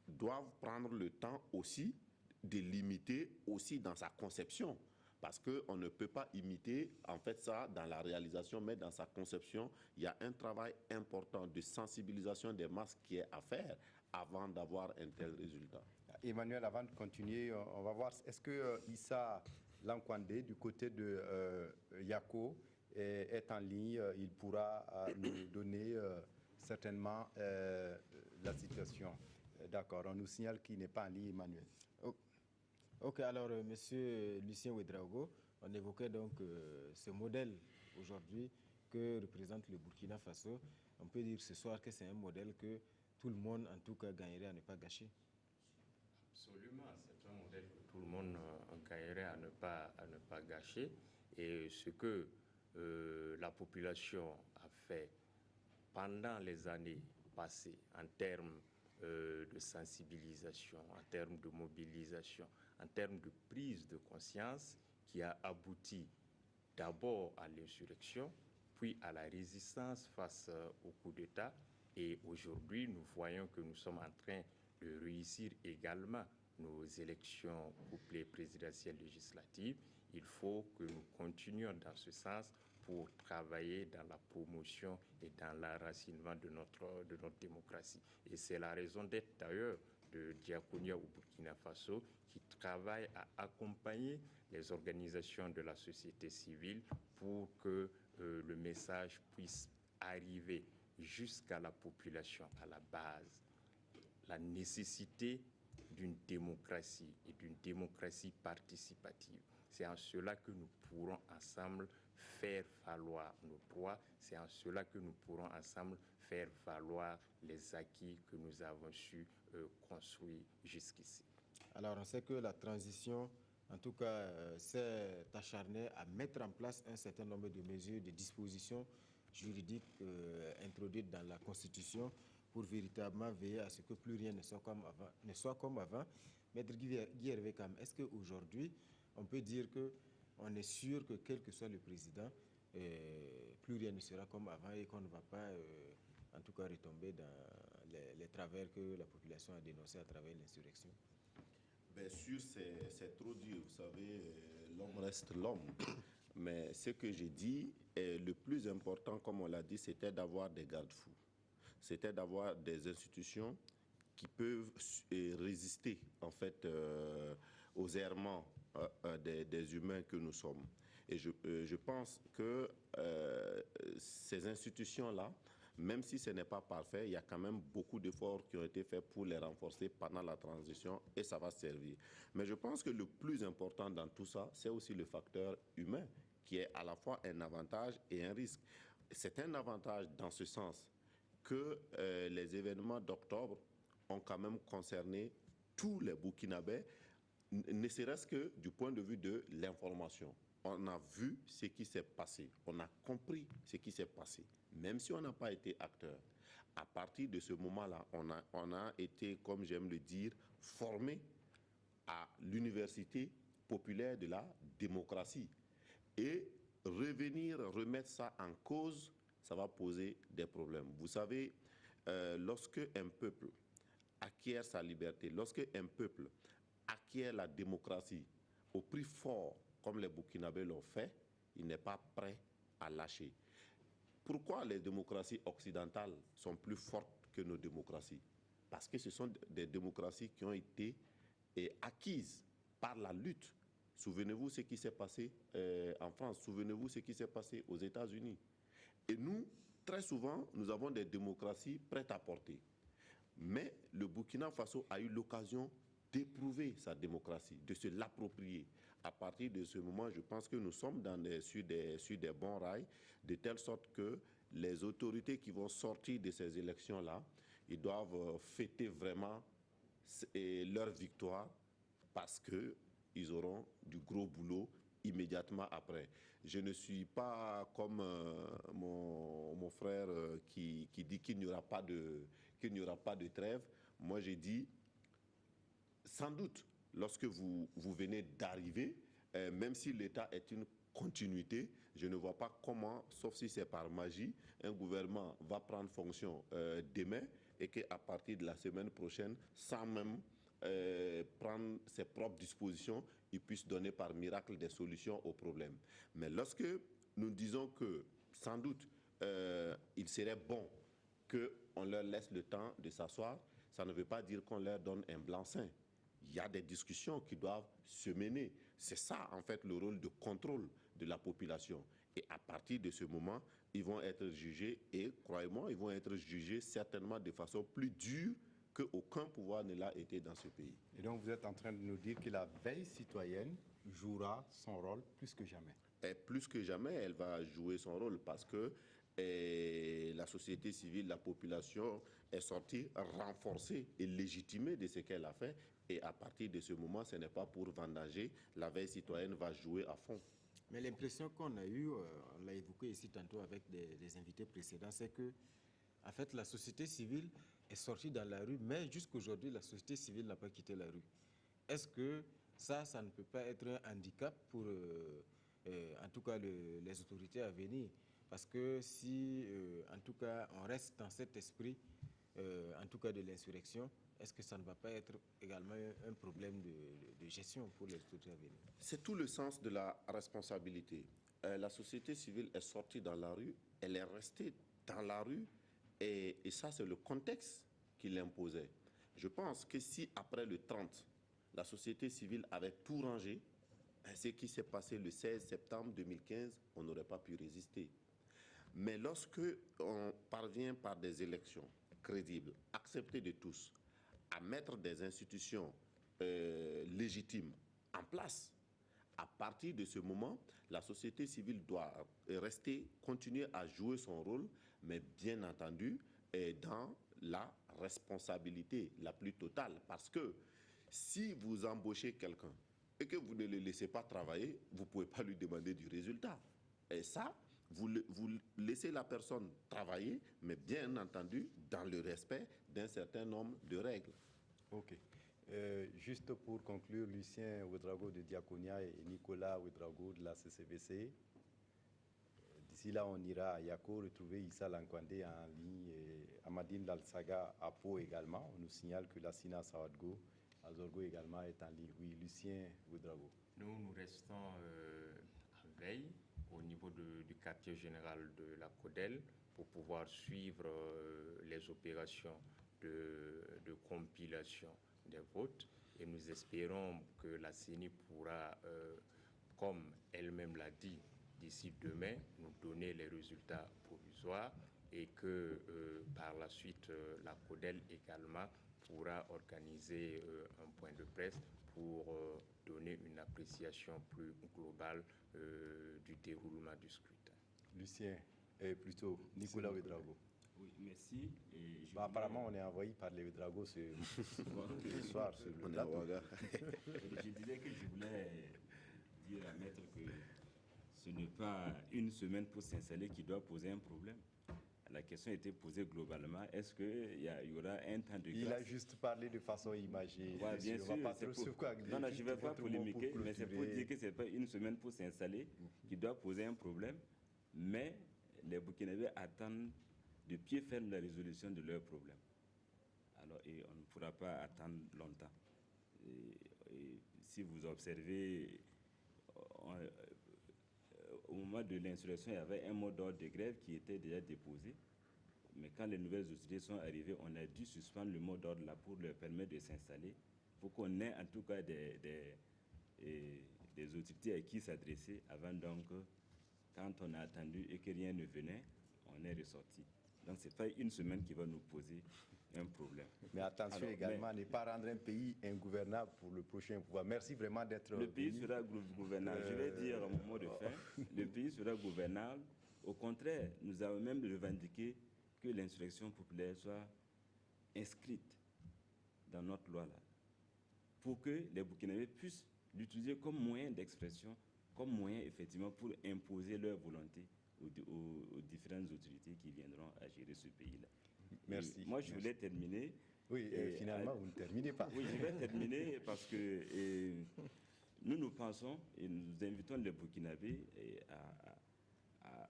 doivent prendre le temps aussi de limiter aussi dans sa conception. Parce qu'on ne peut pas imiter en fait ça dans la réalisation, mais dans sa conception, il y a un travail important de sensibilisation des masses qui est à faire avant d'avoir un tel résultat. Emmanuel, avant de continuer, on va voir, est-ce que Issa Lankwandé, du côté de Yako, est en ligne? Il pourra nous donner certainement la situation. D'accord, on nous signale qu'il n'est pas en ligne, Emmanuel. Ok, alors, monsieur Lucien Ouedraogo, on évoquait donc ce modèle aujourd'hui que représente le Burkina Faso. On peut dire ce soir que c'est un modèle que tout le monde, en tout cas, gagnerait à ne pas gâcher. Absolument, c'est un modèle que tout le monde gagnerait à ne pas gâcher. Et ce que la population a fait pendant les années passé en termes de sensibilisation, en termes de mobilisation, en termes de prise de conscience qui a abouti d'abord à l'insurrection, puis à la résistance face au coup d'État. Et aujourd'hui, nous voyons que nous sommes en train de réussir également nos élections couplées présidentielles législatives. Il faut que nous continuions dans ce sens pour travailler dans la promotion et dans l'enracinement de notre démocratie. Et c'est la raison d'être d'ailleurs de Diakonia au Burkina Faso, qui travaille à accompagner les organisations de la société civile pour que le message puisse arriver jusqu'à la population, à la base. La nécessité d'une démocratie et d'une démocratie participative. C'est en cela que nous pourrons ensemble faire valoir nos droits. C'est en cela que nous pourrons ensemble faire valoir les acquis que nous avons su construire jusqu'ici. Alors, on sait que la transition, en tout cas, s'est acharnée à mettre en place un certain nombre de mesures, de dispositions juridiques introduites dans la Constitution pour véritablement veiller à ce que plus rien ne soit comme avant. Maître Guy Hervé Kam, est-ce qu'aujourd'hui, on peut dire qu'on est sûr que quel que soit le président, plus rien ne sera comme avant et qu'on ne va pas, en tout cas, retomber dans les travers que la population a dénoncés à travers l'insurrection? Bien sûr, c'est trop dur. Vous savez, l'homme reste l'homme. Mais ce que j'ai dit, le plus important, comme on l'a dit, c'était d'avoir des garde-fous. C'était d'avoir des institutions qui peuvent résister, en fait, aux errements des humains que nous sommes. Et je pense que ces institutions-là, même si ce n'est pas parfait, il y a quand même beaucoup d'efforts qui ont été faits pour les renforcer pendant la transition et ça va servir. Mais je pense que le plus important dans tout ça, c'est aussi le facteur humain qui est à la fois un avantage et un risque. C'est un avantage dans ce sens que les événements d'octobre ont quand même concerné tous les Burkinabés, ne serait-ce que du point de vue de l'information. On a vu ce qui s'est passé, on a compris ce qui s'est passé, même si on n'a pas été acteur. À partir de ce moment-là, on a été, comme j'aime le dire, formé à l'université populaire de la démocratie. Et remettre ça en cause, ça va poser des problèmes. Vous savez, lorsque un peuple acquiert sa liberté, lorsque un peuple acquiert la démocratie au prix fort, comme les Burkinabés l'ont fait, il n'est pas prêt à lâcher. Pourquoi les démocraties occidentales sont plus fortes que nos démocraties? Parce que ce sont des démocraties qui ont été acquises par la lutte. Souvenez-vous ce qui s'est passé en France, souvenez-vous ce qui s'est passé aux États-Unis. Et nous, très souvent, nous avons des démocraties prêtes à porter. Mais le Burkina Faso a eu l'occasion d'éprouver sa démocratie, de se l'approprier. À partir de ce moment, je pense que nous sommes sur des bons rails, de telle sorte que les autorités qui vont sortir de ces élections-là, ils doivent fêter vraiment leur victoire parce qu'ils auront du gros boulot immédiatement après. Je ne suis pas comme mon frère qui dit qu'il n'y aura pas de trêve. Moi, j'ai dit, sans doute, lorsque vous venez d'arriver, même si l'État est une continuité, je ne vois pas comment, sauf si c'est par magie, un gouvernement va prendre fonction demain et qu'à partir de la semaine prochaine, sans même prendre ses propres dispositions, il puisse donner par miracle des solutions aux problèmes. Mais lorsque nous disons que, sans doute, il serait bon qu'on leur laisse le temps de s'asseoir, ça ne veut pas dire qu'on leur donne un blanc-seing. Il y a des discussions qui doivent se mener. C'est ça, en fait, le rôle de contrôle de la population. Et à partir de ce moment, ils vont être jugés et, croyez-moi, ils vont être jugés certainement de façon plus dure qu'aucun pouvoir ne l'a été dans ce pays. Et donc, vous êtes en train de nous dire que la veille citoyenne jouera son rôle plus que jamais. Et plus que jamais, elle va jouer son rôle parce que la société civile, la population est sortie renforcée et légitimée de ce qu'elle a fait. Et à partir de ce moment, ce n'est pas pour vendanger. La veille citoyenne va jouer à fond. Mais l'impression qu'on a eue, on l'a évoqué ici tantôt avec des invités précédents, c'est que En fait, la société civile est sortie dans la rue, mais jusqu'aujourd'hui, la société civile n'a pas quitté la rue. Est-ce que ça ne peut pas être un handicap pour, en tout cas, les autorités à venir? Parce que si, en tout cas, on reste dans cet esprit, en tout cas de l'insurrection, est-ce que ça ne va pas être également un problème de gestion pour les autorités à venir? C'est tout le sens de la responsabilité. La société civile est sortie dans la rue, elle est restée dans la rue, et ça, c'est le contexte qui l'imposait. Je pense que si, après le 30, la société civile avait tout rangé, ce qui s'est passé le 16 septembre 2015, on n'aurait pas pu résister. Mais lorsque on parvient par des élections crédibles, acceptées de tous, à mettre des institutions légitimes en place, à partir de ce moment, la société civile doit continuer à jouer son rôle, mais bien entendu, dans la responsabilité la plus totale. Parce que si vous embauchez quelqu'un et que vous ne le laissez pas travailler, vous ne pouvez pas lui demander du résultat. Et ça, vous laissez la personne travailler, mais bien entendu, dans le respect d'un certain nombre de règles. Ok. Juste pour conclure, Lucien Ouedraogo de Diaconia et Nicolas Ouedraogo de la CCVC. D'ici là, on ira à Yako retrouver Issa Lankwandé en ligne et Amadine Dalsaga à Pau également. On nous signale que la Sina Sawadgo à Zorgo également est en ligne. Oui, Lucien Ouedraogo. Nous restons en veille au niveau du quartier général de la CODEL pour pouvoir suivre les opérations de compilation des votes, et nous espérons que la CENI pourra, comme elle-même l'a dit, d'ici demain, nous donner les résultats provisoires, et que par la suite, la CODEL également pourra organiser un point de presse pour donner une appréciation plus globale du déroulement du scrutin. Lucien, plutôt Nicolas Ouedraogo. Oui, merci. Et apparemment, on est envoyé par les Ouedraogo ce soir sur le plateau. Je disais que je voulais dire à Maître que ce n'est pas une semaine pour s'installer qui doit poser un problème. La question était posée globalement. Est-ce qu'il y aura un temps de grâce? Il a juste parlé de façon imagée. Ouais, bien sûr. Va pas trop non, je ne vais pas polémiquer, mais c'est pour dire que ce n'est pas une semaine pour s'installer qui doit poser un problème. Mais les Burkinabés attendent de pied ferme la résolution de leurs problèmes. Alors, et on ne pourra pas attendre longtemps. Et si vous observez, au moment de l'insurrection, il y avait un mot d'ordre de grève qui était déjà déposé. Mais quand les nouvelles autorités sont arrivées, on a dû suspendre le mot d'ordre là pour leur permettre de s'installer, pour qu'on ait en tout cas des autorités à qui s'adresser avant, donc, quand on a attendu et que rien ne venait, on est ressorti. Donc, ce n'est pas une semaine qui va nous poser un problème. Mais attention également à ne pas rendre un pays ingouvernable pour le prochain pouvoir. Merci vraiment d'être Le pays sera gouvernable. Je vais dire un mot de fin. Le pays sera gouvernable. Au contraire, nous avons même revendiqué que l'insurrection populaire soit inscrite dans notre loi là, pour que les Burkinabés puissent l'utiliser comme moyen d'expression, comme moyen effectivement pour imposer leur volonté aux différentes autorités qui viendront à gérer ce pays-là. Merci. Moi, je voulais terminer. Oui, finalement, vous ne terminez pas. Oui, je vais terminer parce que nous pensons et nous invitons les Burkinabés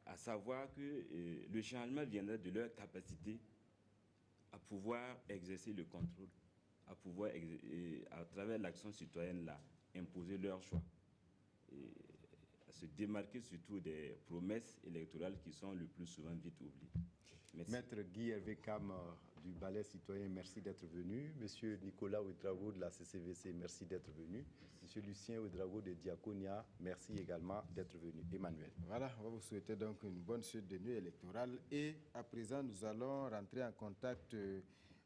à savoir que le changement viendra de leur capacité à pouvoir exercer le contrôle, à pouvoir, à travers l'action citoyenne, là, imposer leur choix. Et à se démarquer surtout des promesses électorales qui sont le plus souvent vite oubliées. Merci. Maître Guy Hervé Cam du Balai Citoyen, merci d'être venu. Monsieur Nicolas Ouedraogo de la CCVC, merci d'être venu. Monsieur Lucien Ouedraogo de Diaconia, merci également d'être venu. Emmanuel. Voilà, on va vous souhaiter donc une bonne suite de nuit électorale. Et à présent, nous allons rentrer en contact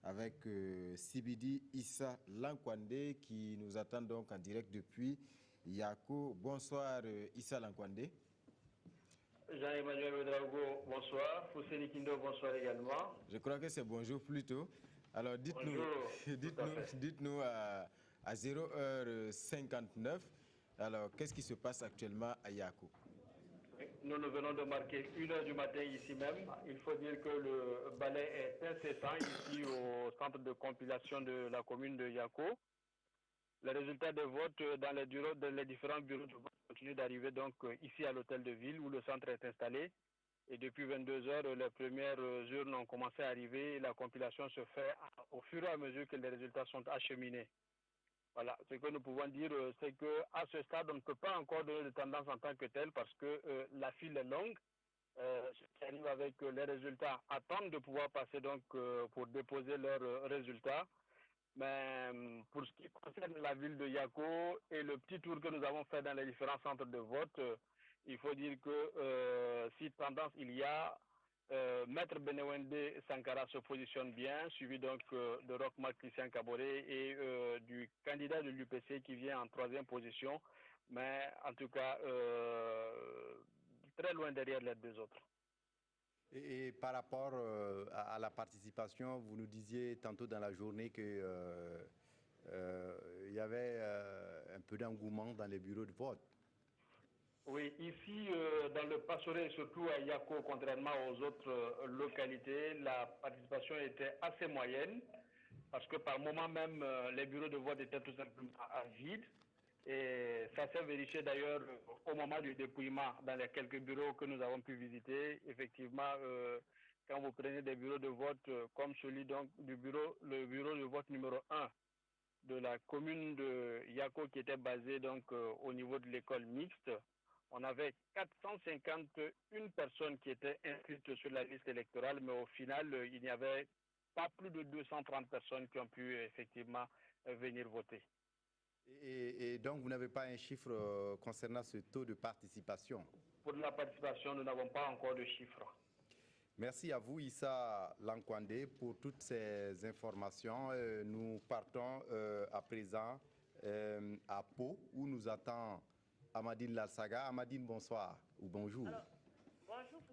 avec Sibidi Issa Lankwandé qui nous attend donc en direct depuis Yako. Bonsoir Issa Lankwandé. Jean-Emmanuel Ouedraogo, bonsoir. Fousseni Kindo, bonsoir également. Je crois que c'est bonjour plutôt. Alors dites-nous à 0h59, alors qu'est-ce qui se passe actuellement à Yako? Nous venons de marquer 1h du matin ici même. Il faut dire que le balai est incessant ici au centre de compilation de la commune de Yako. Les résultats des votes dans les différents bureaux de vote continuent d'arriver donc ici à l'hôtel de ville où le centre est installé. Et depuis 22 heures, les premières urnes ont commencé à arriver. La compilation se fait au fur et à mesure que les résultats sont acheminés. Voilà, ce que nous pouvons dire, c'est qu'à ce stade, on ne peut pas encore donner de tendance en tant que telle parce que la file est longue. Ceux qui arrivent avec les résultats attendent de pouvoir passer donc pour déposer leurs résultats. Mais pour ce qui concerne la ville de Yako et le petit tour que nous avons fait dans les différents centres de vote, il faut dire que si tendance il y a, Maître Benewende Sankara se positionne bien, suivi donc de Roch-Marc Christian Kaboré et du candidat de l'UPC qui vient en 3e position, mais en tout cas très loin derrière les deux autres. Et par rapport à la participation, vous nous disiez tantôt dans la journée qu'il y avait un peu d'engouement dans les bureaux de vote. Oui, ici, dans le Passoré, surtout à Yako, contrairement aux autres localités, la participation était assez moyenne, parce que par moment même, les bureaux de vote étaient tout simplement à vide. Et ça s'est vérifié d'ailleurs au moment du dépouillement dans les quelques bureaux que nous avons pu visiter. Effectivement, quand vous prenez des bureaux de vote comme celui donc, le bureau de vote numéro 1 de la commune de Yako qui était basé donc au niveau de l'école mixte, on avait 451 personnes qui étaient inscrites sur la liste électorale, mais au final, il n'y avait pas plus de 230 personnes qui ont pu effectivement venir voter. Et donc, vous n'avez pas un chiffre concernant ce taux de participation? Pour la participation, nous n'avons pas encore de chiffres. Merci à vous, Issa Lankwande, pour toutes ces informations. Nous partons à présent à Pau, où nous attend Amadine Lalsaga. Amadine, bonsoir ou bonjour. Alors, bonjour.